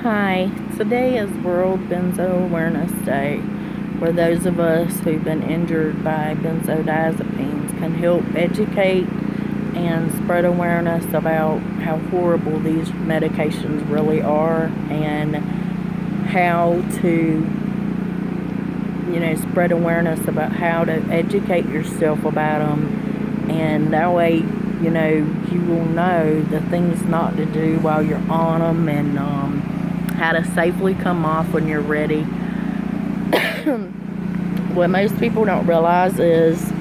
Hi, today is World Benzo Awareness Day, where those of us who've been injured by benzodiazepines can help educate and spread awareness about how horrible these medications really are and how to, spread awareness about how to educate yourself about them, and that way, you will know the things not to do while you're on them, and how to safely come off when you're ready. What most people don't realize is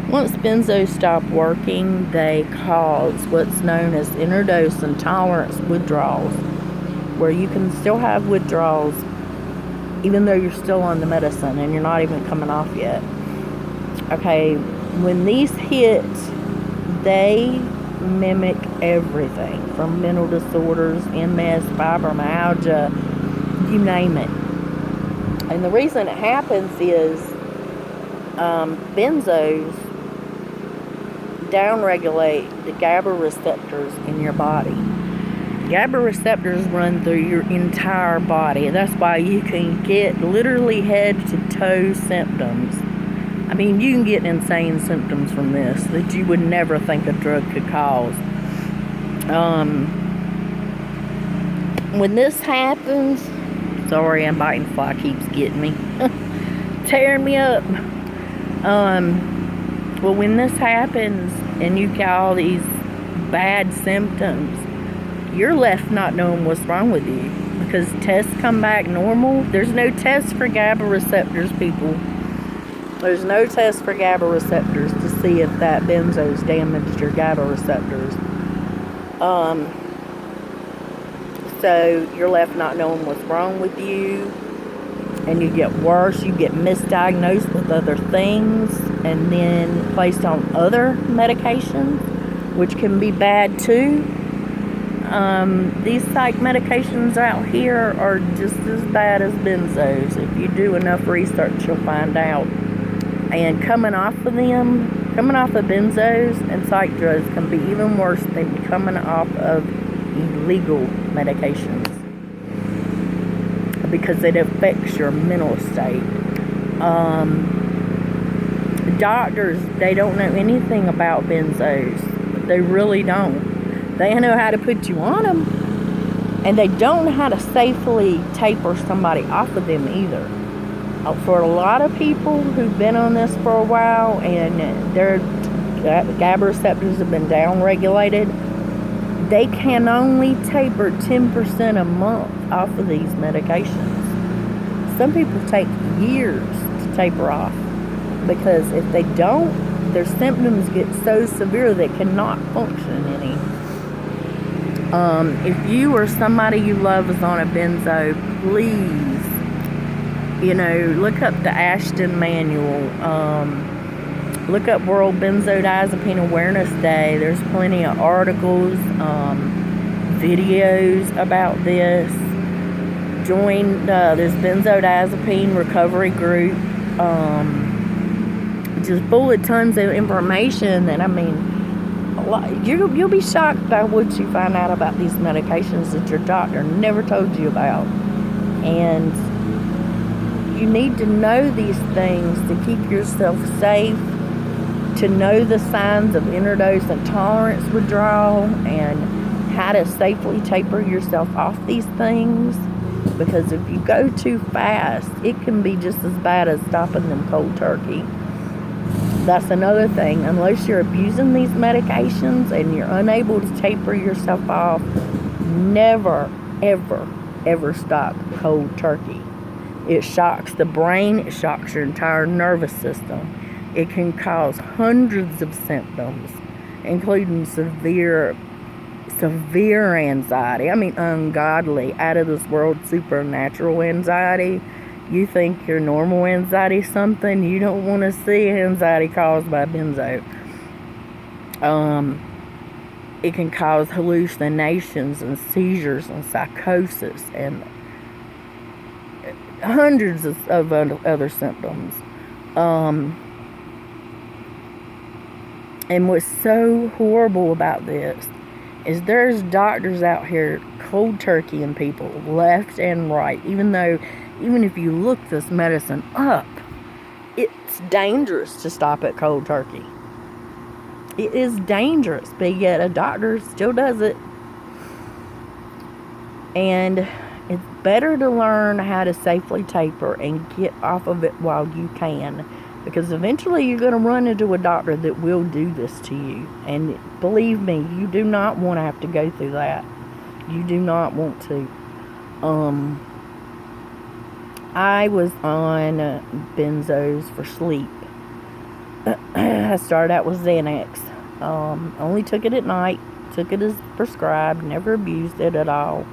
once benzos stop working, they cause what's known as interdose intolerance withdrawals, where you can still have withdrawals even though you're still on the medicine and you're not even coming off yet. Okay, when these hit, they mimic everything from mental disorders, MS, fibromyalgia, you name it. And the reason it happens is benzos downregulate the GABA receptors in your body. GABA receptors run through your entire body. That's why you can get literally head to toe symptoms. I mean, you can get insane symptoms from this that you would never think a drug could cause. When this happens, sorry, I'm biting fly keeps getting me, tearing me up. Well, when this happens and you get all these bad symptoms, you're left not knowing what's wrong with you because tests come back normal. There's no test for GABA receptors, people. There's no test for GABA receptors to see if that benzo's damaged your GABA receptors. So you're left not knowing what's wrong with you, and you get worse. You get misdiagnosed with other things and then placed on other medications, which can be bad too. These psych medications out here are just as bad as benzos. If you do enough research, you'll find out. And coming off of benzos and psych drugs can be even worse than coming off of illegal medications because it affects your mental state. Doctors, they don't know anything about benzos. They really don't. They know how to put you on them, and they don't know how to safely taper somebody off of them either. For a lot of people who've been on this for a while and their GABA receptors have been downregulated, they can only taper 10% a month off of these medications. Some people take years to taper off because if they don't, their symptoms get so severe they cannot function any. If you or somebody you love is on a benzo, please, look up the Ashton Manual. Look up World Benzodiazepine Awareness Day. There's plenty of articles, videos about this. Join, there's Benzodiazepine Recovery Group. Just full of tons of information that, you'll be shocked by what you find out about these medications that your doctor never told you about. And you need to know these things to keep yourself safe, to know the signs of interdose intolerance withdrawal, and how to safely taper yourself off these things. Because if you go too fast, it can be just as bad as stopping them cold turkey. That's another thing. Unless you're abusing these medications and you're unable to taper yourself off, never, ever, ever stop cold turkey. It shocks the brain. It shocks your entire nervous system. It can cause hundreds of symptoms, including severe anxiety. Ungodly, out of this world, supernatural anxiety. You think your normal anxiety is something, you don't want to see anxiety caused by benzo. It can cause hallucinations and seizures and psychosis and hundreds of other symptoms. And what's so horrible about this is there's doctors out here cold turkey in people left and right. Even if you look this medicine up, it's dangerous to stop at cold turkey. It is dangerous, but yet a doctor still does it. And it's better to learn how to safely taper and get off of it while you can, because eventually you're going to run into a doctor that will do this to you. And believe me, you do not want to have to go through that. You do not want to. I was on Benzos for sleep. I started out with Xanax. Only took it at night. Took it as prescribed. Never abused it at all.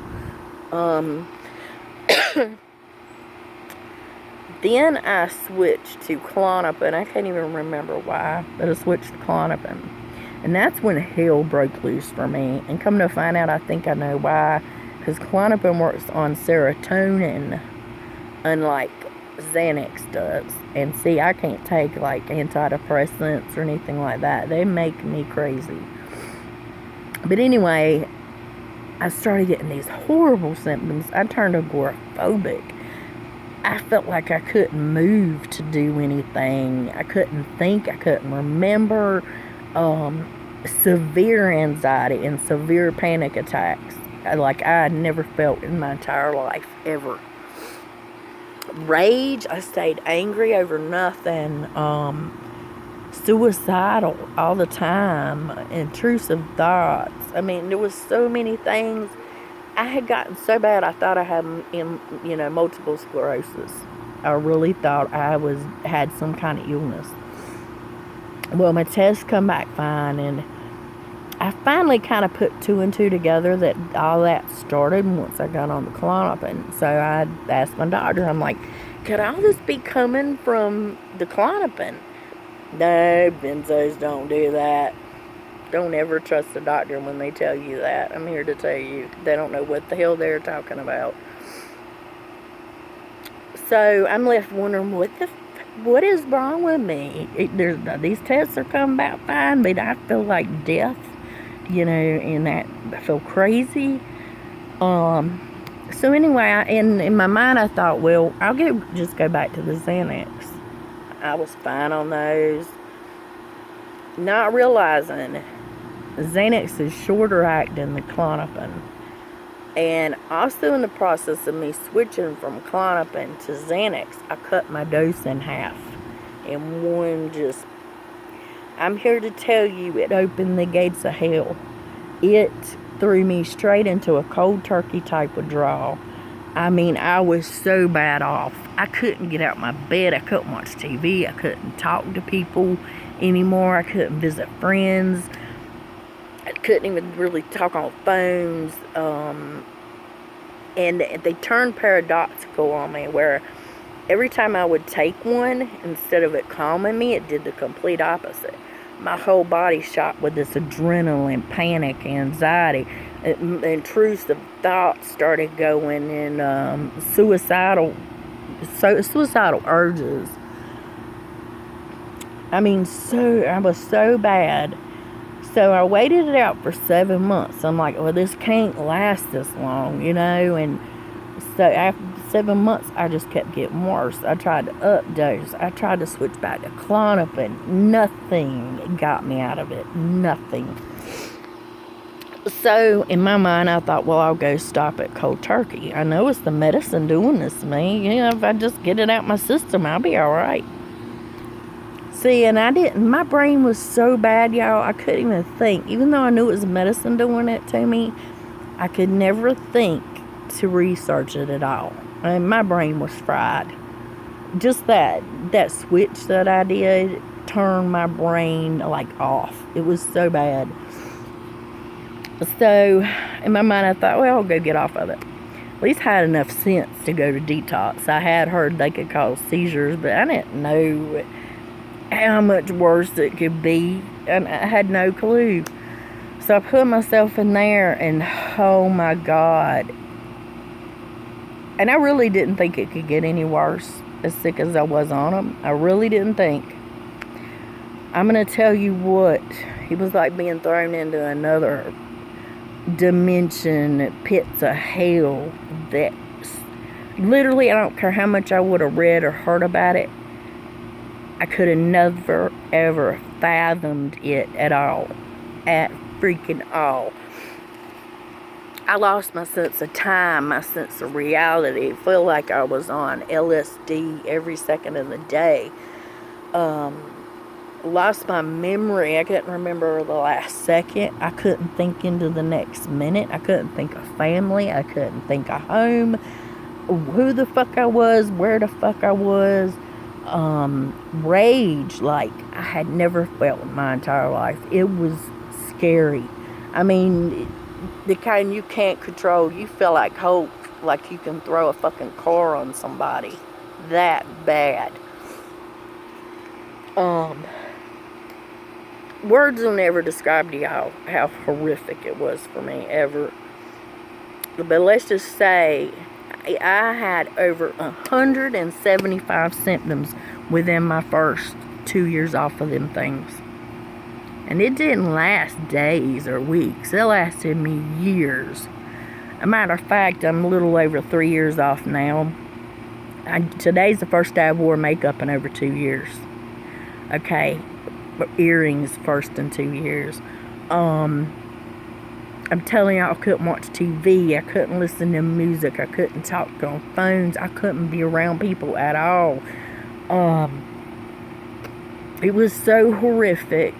Then I switched to Klonopin. I can't even remember why, but I switched to Klonopin. And that's when hell broke loose for me. And come to find out, I think I know why. Because Klonopin works on serotonin, unlike Xanax does. And see, I can't take like antidepressants or anything like that. They make me crazy. But anyway, I started getting these horrible symptoms. I turned agoraphobic. I felt like I couldn't move to do anything. I couldn't think. I couldn't remember. Severe anxiety and severe panic attacks like I had never felt in my entire life, ever. Rage. I stayed angry over nothing. Suicidal all the time. Intrusive thoughts. I mean, there was so many things. I had gotten so bad I thought I had, multiple sclerosis. I really thought I had some kind of illness. Well, my tests come back fine, and I finally kind of put two and two together that all that started once I got on the Klonopin. So I asked my doctor, I'm like, could all this be coming from the Klonopin? No, Benzos don't do that. Don't ever trust a doctor when they tell you that. I'm here to tell you, they don't know what the hell they're talking about. So I'm left wondering, what is wrong with me? These tests are coming back fine, but I feel like death, and that I feel crazy. So anyway, in my mind I thought, well, I'll just go back to the Xanax. I was fine on those, not realizing Xanax is shorter acting than Klonopin. And also in the process of me switching from Klonopin to Xanax, I cut my dose in half. And I'm here to tell you, it opened the gates of hell. It threw me straight into a cold turkey type withdrawal. I mean, I was so bad off. I couldn't get out of my bed. I couldn't watch TV. I couldn't talk to people anymore. I couldn't visit friends. I couldn't even really talk on phones. And they turned paradoxical on me, where every time I would take one, instead of it calming me, it did the complete opposite. My whole body shot with this adrenaline, panic, anxiety. Intrusive thoughts started going, and suicidal urges. I mean, I was so bad. So I waited it out for 7 months. I'm like, well, this can't last this long, and so after 7 months, I just kept getting worse. I tried to updose. I tried to switch back to Klonopin. Nothing got me out of it. Nothing. So in my mind, I thought, well, I'll go stop at cold turkey. I know it's the medicine doing this to me. If I just get it out my system, I'll be all right. See, and I didn't. My brain was so bad, y'all, I couldn't even think. Even though I knew it was medicine doing it to me, I could never think to research it at all. And my brain was fried. Just that switch that I did turned my brain off. It was so bad. So in my mind I thought, well, I'll go get off of it. At least I had enough sense to go to Detox. I had heard they could cause seizures, but I didn't know how much worse it could be, and I had no clue. So I put myself in there, and oh my God. And I really didn't think it could get any worse, as sick as I was on them. I really didn't think. I'm going to tell you what, it was like being thrown into another dimension, pits of hell that literally, I don't care how much I would have read or heard about it, I could have never, ever fathomed it at all. At freaking all. I lost my sense of time, my sense of reality. I feel like I was on LSD every second of the day. Lost my memory. I couldn't remember the last second. I couldn't think into the next minute. I couldn't think of family. I couldn't think of home. Who the fuck I was. Where the fuck I was. Rage like I had never felt in my entire life. It was scary. I mean, the kind you can't control. You feel like Hulk, like you can throw a fucking car on somebody. That bad. Words will never describe to y'all how horrific it was for me, ever. But let's just say I had over 175 symptoms within my first 2 years off of them things. And it didn't last days or weeks. It lasted me years. As a matter of fact, I'm a little over 3 years off now. Today's the first day I wore makeup in over 2 years. Okay. Earrings first in 2 years. I'm telling y'all, I couldn't watch TV. I couldn't listen to music. I couldn't talk on phones. I couldn't be around people at all. It was so horrific.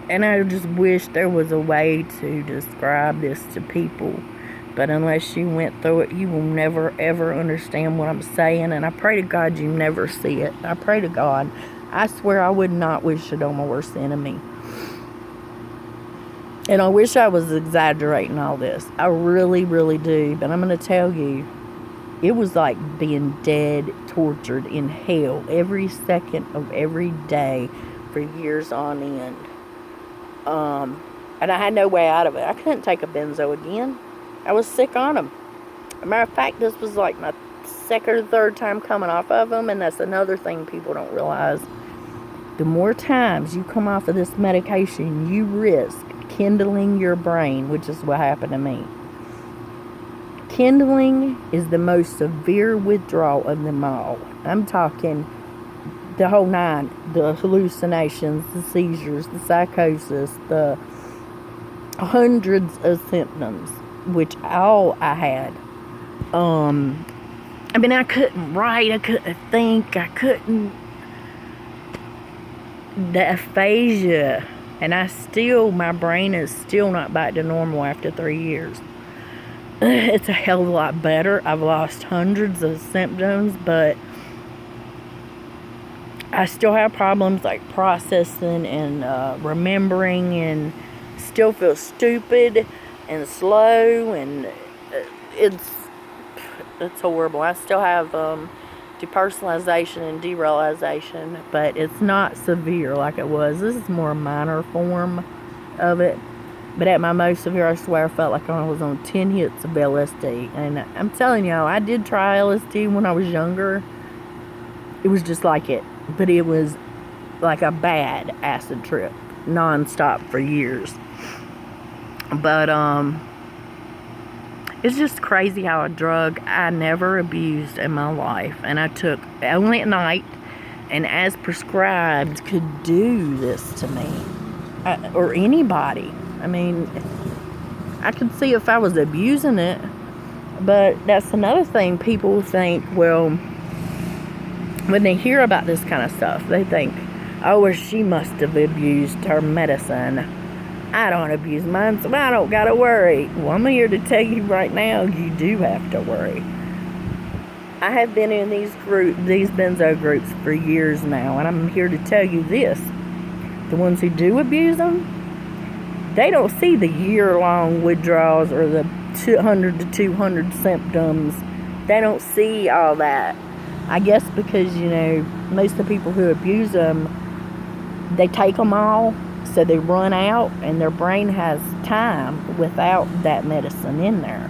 And I just wish there was a way to describe this to people. But unless you went through it, you will never, ever understand what I'm saying. And I pray to God you never see it. I pray to God. I swear I would not wish it on my worst enemy. And I wish I was exaggerating all this. I really, really do. But I'm going to tell you, it was like being dead, tortured in hell every second of every day for years on end. And I had no way out of it. I couldn't take a benzo again. I was sick on them. As a matter of fact, this was like my second or third time coming off of them. And that's another thing people don't realize. The more times you come off of this medication, you risk kindling your brain, which is what happened to me. Kindling is the most severe withdrawal of them all. I'm talking the whole nine. The hallucinations, the seizures, the psychosis, the hundreds of symptoms, which all I had. I mean, I couldn't write, I couldn't think, I couldn't. The aphasia, and my brain is still not back to normal after 3 years. It's a hell of a lot better. I've lost hundreds of symptoms, but I still have problems like processing and remembering, and still feel stupid and slow, and it's horrible. I still have depersonalization and derealization, but it's not severe like it was. This is more a minor form of it. But at my most severe, I swear I felt like I was on 10 hits of LSD. And I'm telling y'all, I did try LSD when I was younger. It was just like it. But it was like a bad acid trip. Non-stop for years. But, it's just crazy how a drug I never abused in my life. And I took only at night. And as prescribed, could do this to me. Or anybody. I mean, I could see if I was abusing it, but that's another thing. People think, well, when they hear about this kind of stuff, they think, oh, well, she must have abused her medicine. I don't abuse mine, so I don't gotta worry. Well, I'm here to tell you right now, you do have to worry. I have been in these benzo groups for years now, and I'm here to tell you this. The ones who do abuse them, they don't see the year-long withdrawals or the 100 to 200 symptoms. They don't see all that. I guess because, most of the people who abuse them, they take them all, so they run out, and their brain has time without that medicine in there.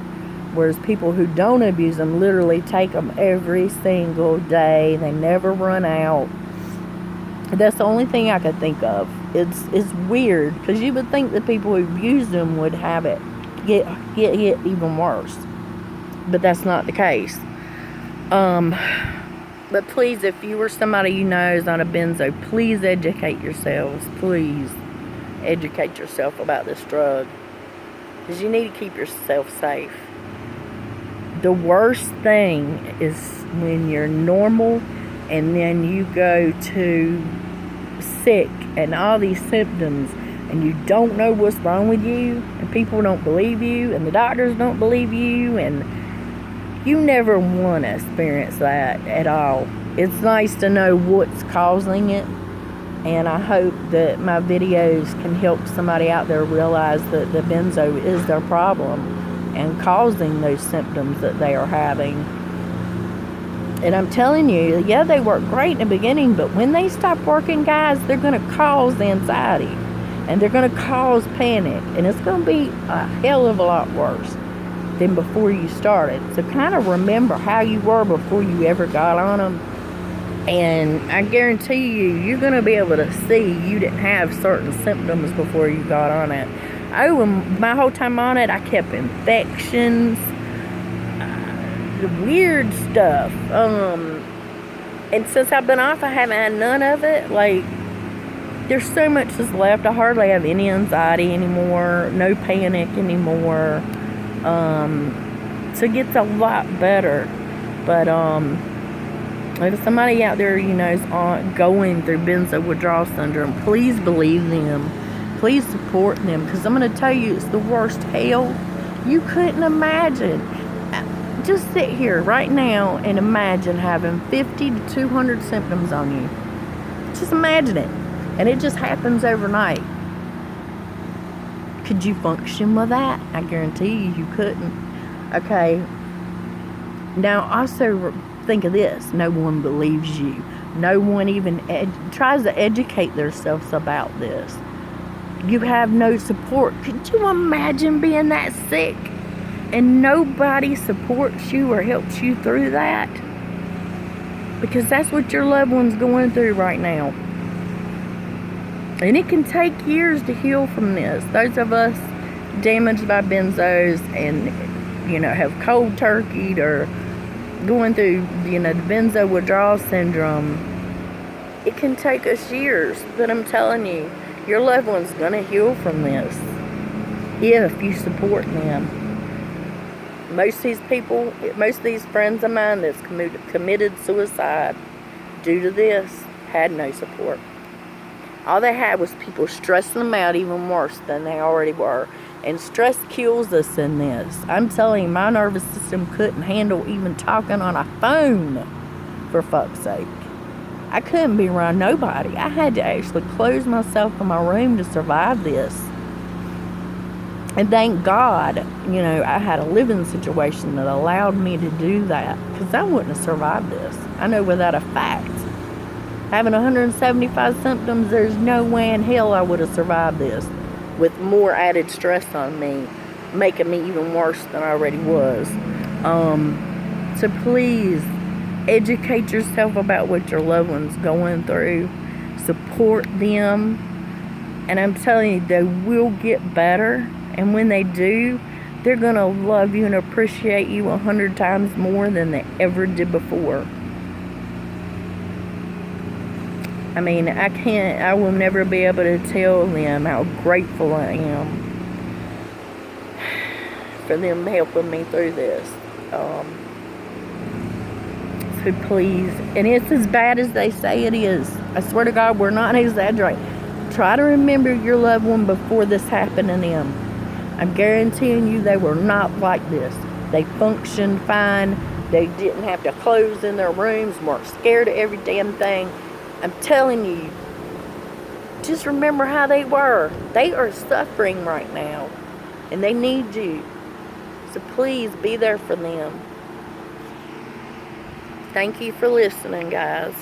Whereas people who don't abuse them literally take them every single day. They never run out. That's the only thing I could think of. It's weird, because you would think that people who abuse them would have it get even worse. But that's not the case. But please, if you or somebody you know is on a benzo, please educate yourselves. Please educate yourself about this drug, because you need to keep yourself safe. The worst thing is when you're normal and then you go to sick and all these symptoms and you don't know what's wrong with you, and people don't believe you, and the doctors don't believe you, and you never want to experience that at all. It's nice to know what's causing it, and I hope that my videos can help somebody out there realize that the benzo is their problem and causing those symptoms that they are having. And I'm telling you, yeah, they work great in the beginning, but when they stop working, guys, they're going to cause anxiety, and they're going to cause panic, and it's going to be a hell of a lot worse than before you started. So kind of remember how you were before you ever got on them, and I guarantee you're going to be able to see you didn't have certain symptoms before you got on it. Oh, and my whole time on it, I kept infections, weird stuff, and since I've been off, I haven't had none of it. Like, there's so much that's left. I hardly have any anxiety anymore, no panic anymore. So it gets a lot better. But if somebody out there, you know, is going through benzo withdrawal syndrome, please believe them. Please support them, because I'm going to tell you, it's the worst hell you couldn't imagine. Just sit here right now and imagine having 50 to 200 symptoms on you. Just imagine it. And it just happens overnight. Could you function with that? I guarantee you couldn't. Okay. Now, also think of this. No one believes you. No one even tries to educate themselves about this. You have no support. Could you imagine being that sick and nobody supports you or helps you through that? Because that's what your loved one's going through right now. And it can take years to heal from this. Those of us damaged by benzos and, you know, have cold turkeyed or going through, you know, the benzo withdrawal syndrome, it can take us years. But I'm telling you, your loved one's going to heal from this if you support them. Most of these friends of mine that's committed suicide due to this had no support. All they had was people stressing them out even worse than they already were. And stress kills us in this. I'm telling you, my nervous system couldn't handle even talking on a phone, for fuck's sake. I couldn't be around nobody. I had to actually close myself in my room to survive this. And thank God, you know, I had a living situation that allowed me to do that, because I wouldn't have survived this. I know without a fact. Having 175 symptoms, there's no way in hell I would have survived this with more added stress on me, making me even worse than I already was. So please, educate yourself about what your loved one's going through. Support them. And I'm telling you, they will get better. And when they do, they're going to love you and appreciate you 100 times more than they ever did before. I mean, I will never be able to tell them how grateful I am for them helping me through this. So please, and it's as bad as they say it is. I swear to God, we're not exaggerating. Try to remember your loved one before this happened to them. I'm guaranteeing you they were not like this. They functioned fine. They didn't have to close in their rooms, weren't scared of every damn thing. I'm telling you, just remember how they were. They are suffering right now, and they need you. So please be there for them. Thank you for listening, guys.